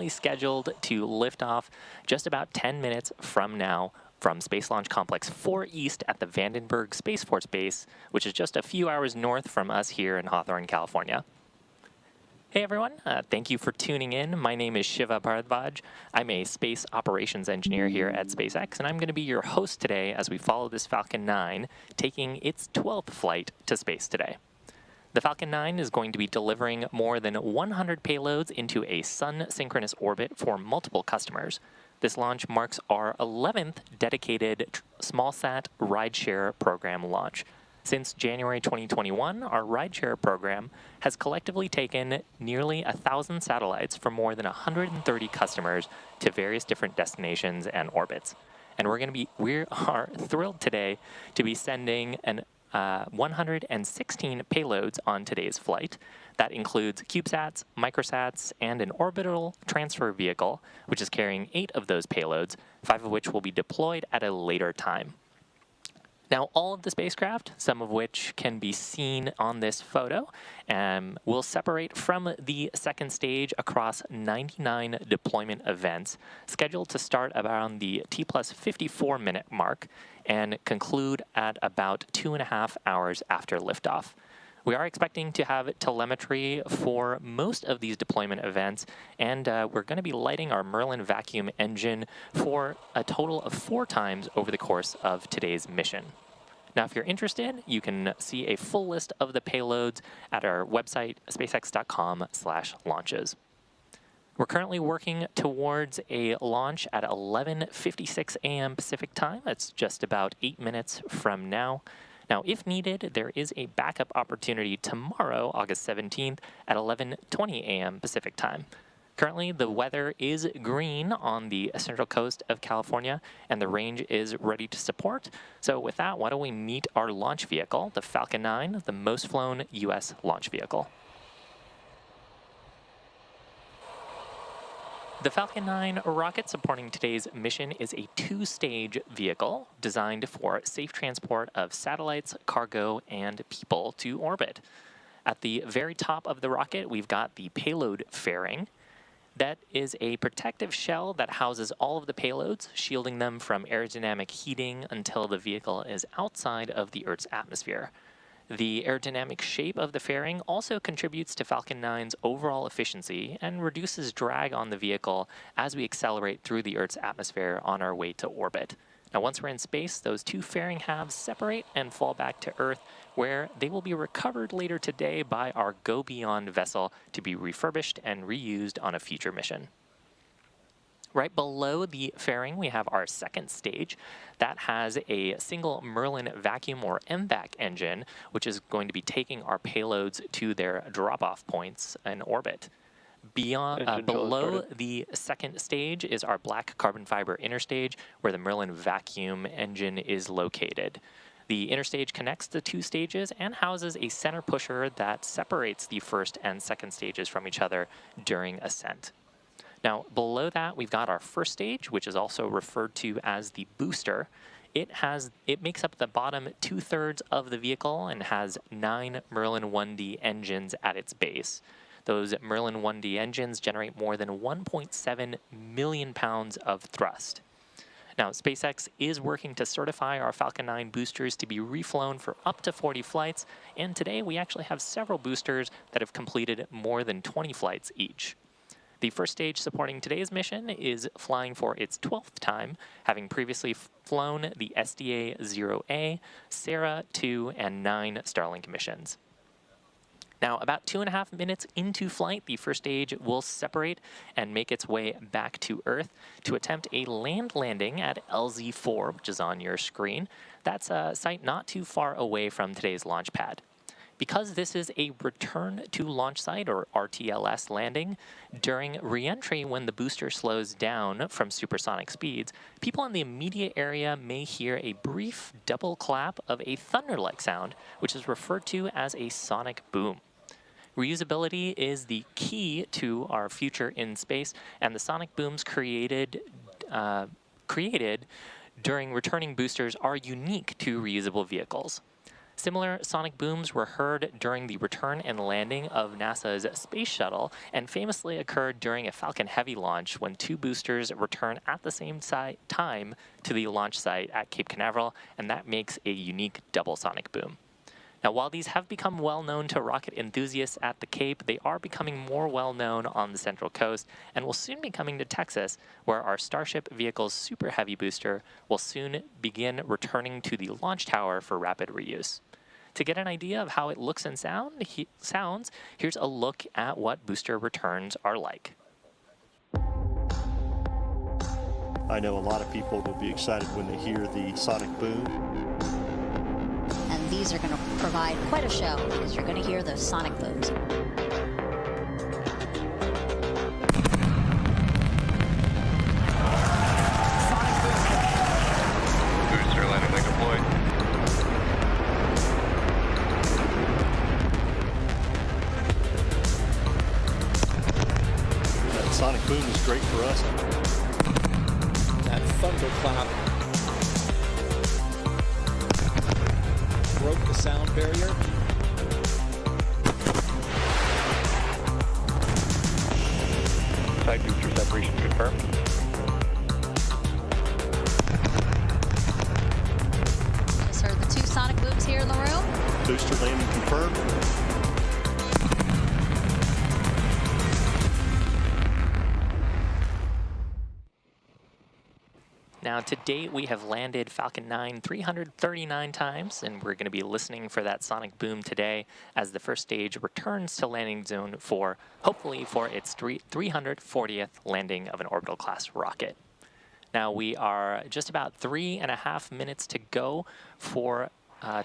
scheduled to lift off just about 10 minutes from now from Space Launch Complex 4 East at the Vandenberg Space Force Base, which is just a few hours north from us here in Hawthorne, California. Hey everyone, thank you for tuning in. My name is Shiva Bharadwaj. I'm a space operations engineer here at SpaceX, and I'm going to be your host today as we follow this Falcon 9 taking its 12th flight to space today. The Falcon 9 is going to be delivering more than 100 payloads into a sun-synchronous orbit for multiple customers. This launch marks our 11th dedicated smallsat rideshare program launch. Since January 2021, our rideshare program has collectively taken nearly 1,000 satellites from more than 130 customers to various different destinations and orbits. And we are thrilled today to be sending 116 payloads on today's flight. That includes CubeSats, microsats, and an orbital transfer vehicle, which is carrying 8 of those payloads, 5 of which will be deployed at a later time. Now, all of the spacecraft, some of which can be seen on this photo, will separate from the second stage across 99 deployment events, scheduled to start around the T plus 54-minute mark and conclude at about 2.5 hours after liftoff. We are expecting to have telemetry for most of these deployment events, and we're going to be lighting our Merlin vacuum engine for a total of 4 times over the course of today's mission. Now, if you're interested, you can see a full list of the payloads at our website, spacex.com/launches. We're currently working towards a launch at 11:56 a.m. Pacific time. That's just about 8 minutes from now. Now, if needed, there is a backup opportunity tomorrow, August 17th, at 11:20 a.m. Pacific time. Currently, the weather is green on the central coast of California, and the range is ready to support. So with that, why don't we meet our launch vehicle, the Falcon 9, the most flown U.S. launch vehicle. The Falcon 9 rocket supporting today's mission is a 2-stage vehicle designed for safe transport of satellites, cargo, and people to orbit. At the very top of the rocket, we've got the payload fairing. That is a protective shell that houses all of the payloads, shielding them from aerodynamic heating until the vehicle is outside of the Earth's atmosphere. The aerodynamic shape of the fairing also contributes to Falcon 9's overall efficiency and reduces drag on the vehicle as we accelerate through the Earth's atmosphere on our way to orbit. Now, once we're in space, those 2 fairing halves separate and fall back to Earth, where they will be recovered later today by our Go Beyond vessel to be refurbished and reused on a future mission. Right below the fairing, we have our second stage that has a single Merlin vacuum or MVAC engine, which is going to be taking our payloads to their drop-off points in orbit. Below the second stage is our black carbon fiber interstage, where the Merlin vacuum engine is located. The interstage connects the 2 stages and houses a center pusher that separates the first and second stages from each other during ascent. Now, below that, we've got our first stage, which is also referred to as the booster. It makes up the bottom 2/3 of the vehicle and has 9 Merlin 1D engines at its base. Those Merlin 1D engines generate more than 1.7 million pounds of thrust. Now, SpaceX is working to certify our Falcon 9 boosters to be reflown for up to 40 flights, and today we actually have several boosters that have completed more than 20 flights each. The first stage supporting today's mission is flying for its 12th time, having previously flown the SDA-0A, Sarah 2, and 9 Starlink missions. Now, about 2.5 minutes into flight, the first stage will separate and make its way back to Earth to attempt a land landing at LZ4, which is on your screen. That's a site not too far away from today's launch pad. Because this is a return to launch site, or RTLS landing, during reentry when the booster slows down from supersonic speeds, people in the immediate area may hear a brief double clap of a thunder-like sound, which is referred to as a sonic boom. Reusability is the key to our future in space, and the sonic booms created during returning boosters are unique to reusable vehicles. Similar sonic booms were heard during the return and landing of NASA's space shuttle and famously occurred during a Falcon Heavy launch when two boosters return at the same time to the launch site at Cape Canaveral, and that makes a unique double sonic boom. Now, while these have become well known to rocket enthusiasts at the Cape, they are becoming more well known on the Central Coast and will soon be coming to Texas, where our Starship vehicle's Super Heavy booster will soon begin returning to the launch tower for rapid reuse. To get an idea of how it looks and sounds, here's a look at what booster returns are like. I know a lot of people will be excited when they hear the sonic boom. And these are going to provide quite a show because you're going to hear those sonic booms. Sonic boom. Booster landing leg deployed. That sonic boom is great for us. That thunderclap broke the sound barrier. Side booster separation confirmed. Just heard the two sonic booms here in the room. Booster landing confirmed. Now, to date, we have landed Falcon 9 339 times, and we're going to be listening for that sonic boom today as the first stage returns to landing zone for, hopefully, for its 340th landing of an orbital class rocket. Now, we are just about 3.5 minutes to go for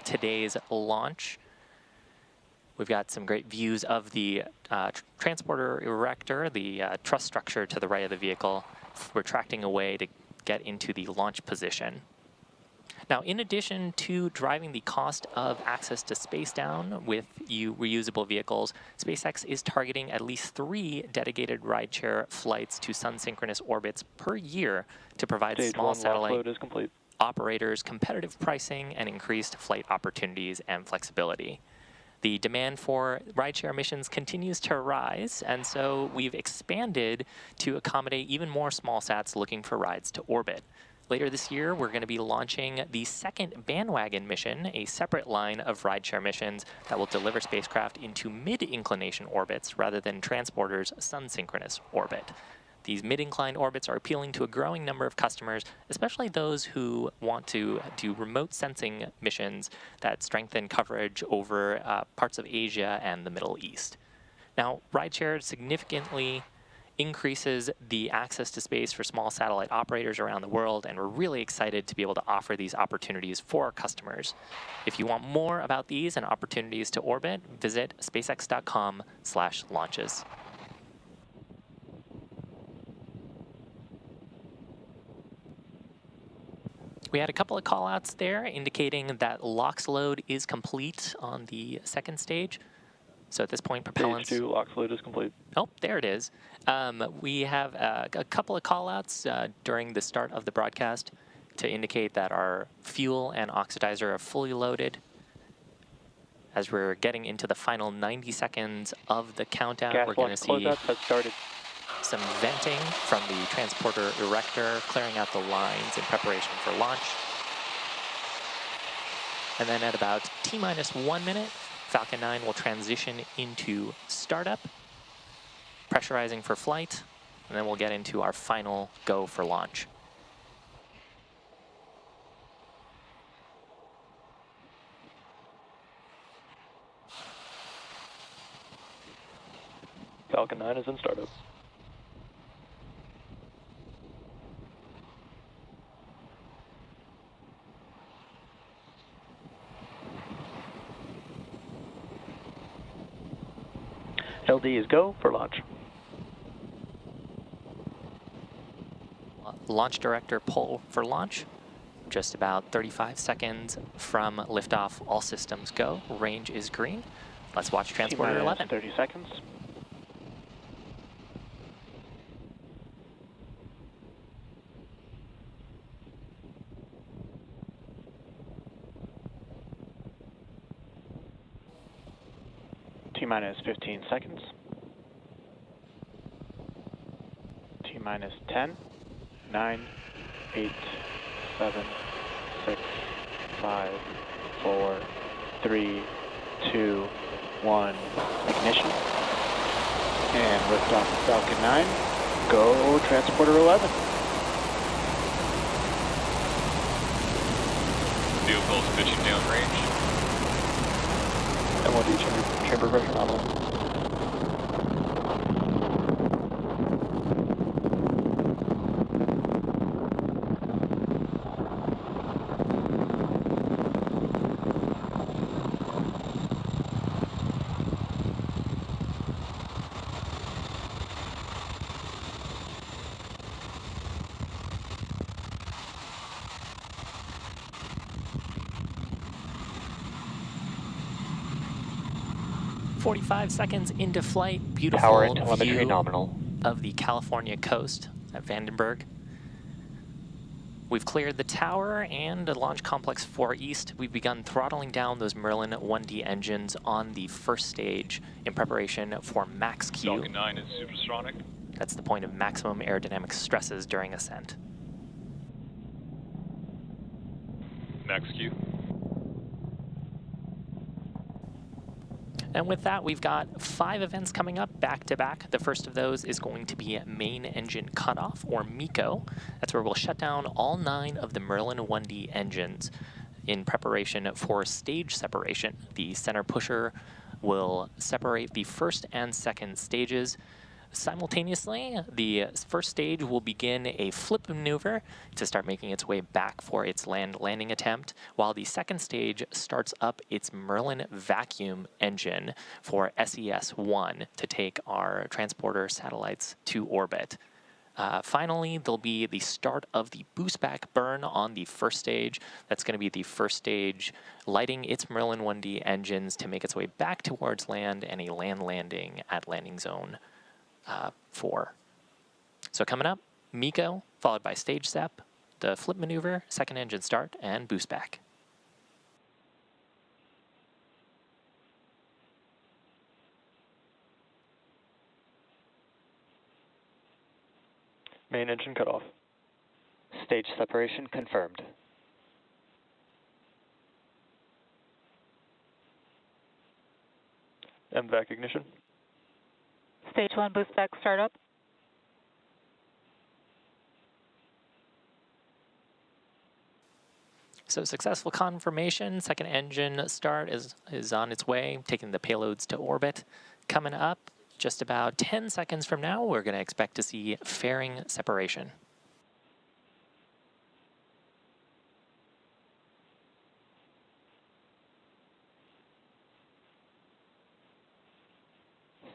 today's launch. We've got some great views of the transporter erector, the truss structure to the right of the vehicle, retracting away to get into the launch position. Now, in addition to driving the cost of access to space down with reusable vehicles, SpaceX is targeting at least 3 dedicated rideshare flights to sun-synchronous orbits per year to provide Stage small 1 satellite load is complete. operators competitive pricing and increased flight opportunities and flexibility. The demand for rideshare missions continues to rise, and so we've expanded to accommodate even more small sats looking for rides to orbit. Later this year, we're going to be launching the second bandwagon mission, a separate line of rideshare missions that will deliver spacecraft into mid-inclination orbits rather than transporters' sun-synchronous orbit. These mid-inclined orbits are appealing to a growing number of customers, especially those who want to do remote sensing missions that strengthen coverage over parts of Asia and the Middle East. Now, rideshare significantly increases the access to space for small satellite operators around the world, and we're really excited to be able to offer these opportunities for our customers. If you want more about these and opportunities to orbit, visit spacex.com/launches. We had a couple of callouts there indicating that LOX load is complete on the second stage. So at this point, propellants... Stage 2 LOX load is complete. Oh, there it is. We have a couple of callouts during the start of the broadcast to indicate that our fuel and oxidizer are fully loaded. As we're getting into the final 90 seconds of the countdown, Gas we're going to see closeup has started. some venting from the transporter erector, clearing out the lines in preparation for launch. And then at about T-minus 1 minute, Falcon 9 will transition into startup, pressurizing for flight, and then we'll get into our final go for launch. Falcon 9 is in startup. LD is go for launch. Launch director pull for launch. Just about 35 seconds from liftoff, all systems go. Range is green. Let's watch transporter 11. 30 seconds. minus 15 seconds. T minus 10, 9, 8, 7, 6, 5, 4, 3, 2, 1. Ignition. And liftoff of Falcon 9. Go Transporter 11. Vehicles pitching downrange. MOD chamber pressure nominal. "45 seconds into flight, Power beautiful and telemetry view nominal. of the California coast at Vandenberg. We've cleared the tower and Launch Complex 4 East. We've begun throttling down those Merlin 1D engines on the first stage in preparation for max Q. Falcon 9 is supersonic. That's the point of maximum aerodynamic stresses during ascent. Max Q. And with that, we've got 5 events coming up back to back. The first of those is going to be Main Engine Cutoff, or MECO. That's where we'll shut down all 9 of the Merlin 1D engines in preparation for stage separation. The center pusher will separate the first and second stages. Simultaneously, the first stage will begin a flip maneuver to start making its way back for its landing attempt, while the second stage starts up its Merlin vacuum engine for SES-1 to take our transporter satellites to orbit. Finally, there'll be the start of the boost back burn on the first stage. That's going to be the first stage lighting its Merlin 1D engines to make its way back towards land and a land landing at landing zone 4. So coming up, MECO, followed by stage step, the flip maneuver, second engine start, and boost back. Main engine cutoff. Stage separation confirmed. MVAC ignition. Stage 1 boost back startup. So successful confirmation, second engine start is on its way, taking the payloads to orbit. Coming up, just about 10 seconds from now, we're going to expect to see fairing separation.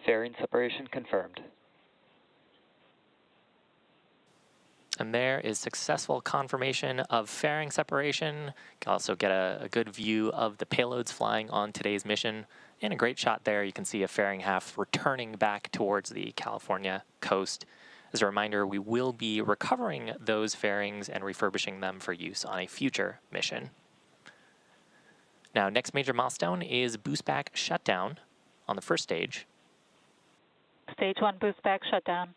Fairing separation confirmed. And there is successful confirmation of fairing separation. You can also get a good view of the payloads flying on today's mission. And a great shot there, you can see a fairing half returning back towards the California coast. As a reminder, we will be recovering those fairings and refurbishing them for use on a future mission. Now, next major milestone is boost back shutdown on the first stage. Stage 1 boost back shutdown.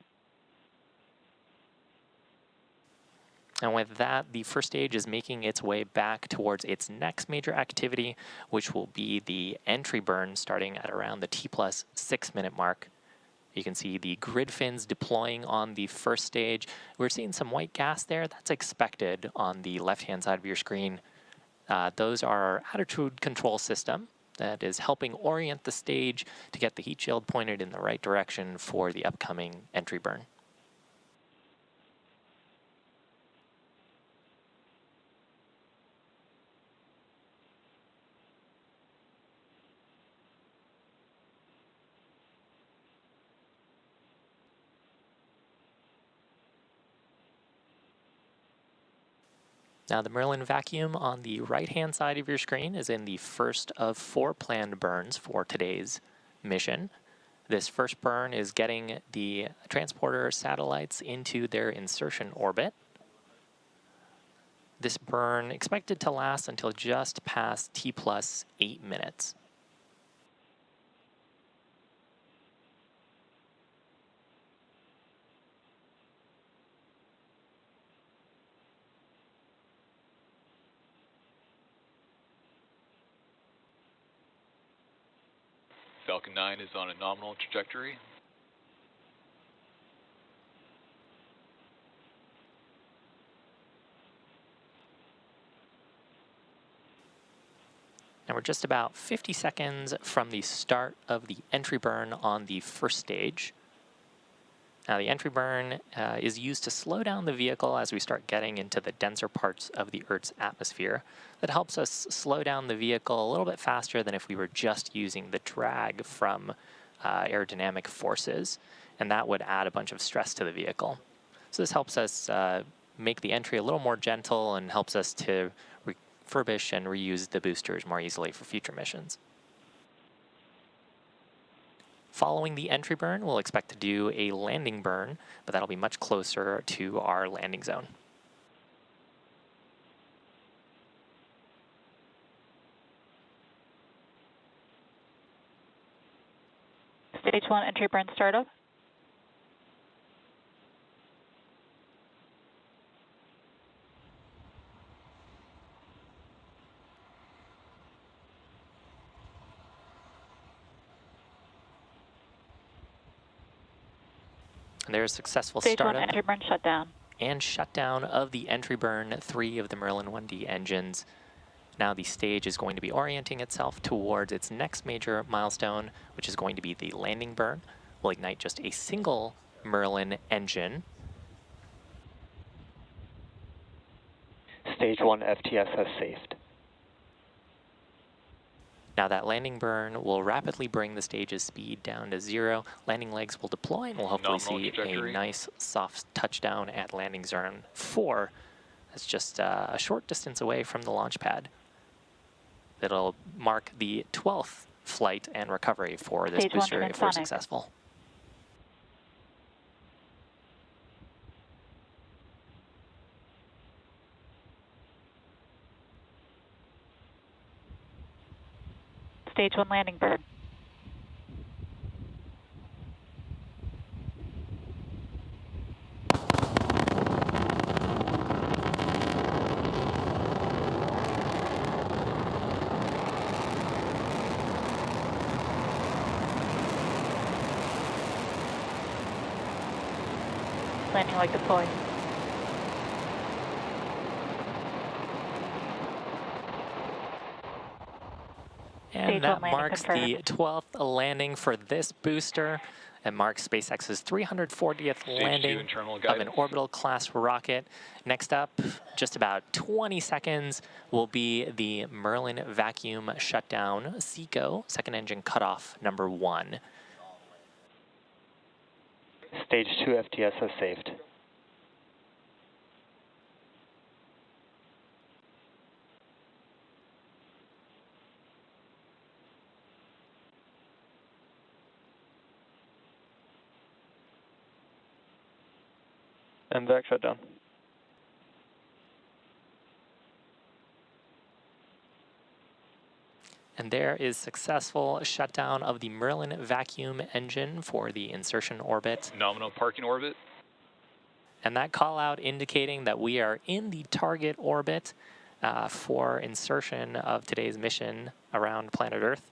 And with that, the first stage is making its way back towards its next major activity, which will be the entry burn starting at around the T+6 minute mark. You can see the grid fins deploying on the first stage. We're seeing some white gas there. That's expected on the left-hand side of your screen. Those are our attitude control system that is helping orient the stage to get the heat shield pointed in the right direction for the upcoming entry burn. Now, the Merlin vacuum on the right-hand side of your screen is in the first of 4 planned burns for today's mission. This first burn is getting the transporter satellites into their insertion orbit. This burn expected to last until just past T+8 minutes. Falcon 9 is on a nominal trajectory. And we're just about 50 seconds from the start of the entry burn on the first stage. Now, the entry burn is used to slow down the vehicle as we start getting into the denser parts of the Earth's atmosphere. That helps us slow down the vehicle a little bit faster than if we were just using the drag from aerodynamic forces, and that would add a bunch of stress to the vehicle. So this helps us make the entry a little more gentle and helps us to refurbish and reuse the boosters more easily for future missions. Following the entry burn, we'll expect to do a landing burn, but that'll be much closer to our landing zone. Stage 1 entry burn startup. And there's a successful Stage 1 startup entry burn shutdown. and shutdown of the entry burn 3 of the Merlin 1D engines. Now the stage is going to be orienting itself towards its next major milestone, which is going to be the landing burn. We'll ignite just a single Merlin engine. Stage 1 FTS has safed. Now that landing burn will rapidly bring the stage's speed down to 0. Landing legs will deploy and we'll hopefully Nominal see a trajectory. nice soft touchdown at landing zone 4. That's just a short distance away from the launch pad. That'll mark the 12th flight and recovery for this Stage 1 booster if we're transonic. successful. Stage 1 landing burn. Landing leg deployed. And Stage that 1 landing marks confirmed. the 12th landing for this booster. It marks SpaceX's 340th landing internal of an guidance. orbital class rocket. Next up, just about 20 seconds, will be the Merlin vacuum shutdown, SECO, second engine cutoff number 1. Stage 2 FTS has saved. And vac shutdown. And there is successful shutdown of the Merlin vacuum engine for the insertion orbit. Nominal parking orbit. And that call out indicating that we are in the target orbit for insertion of today's mission around planet Earth.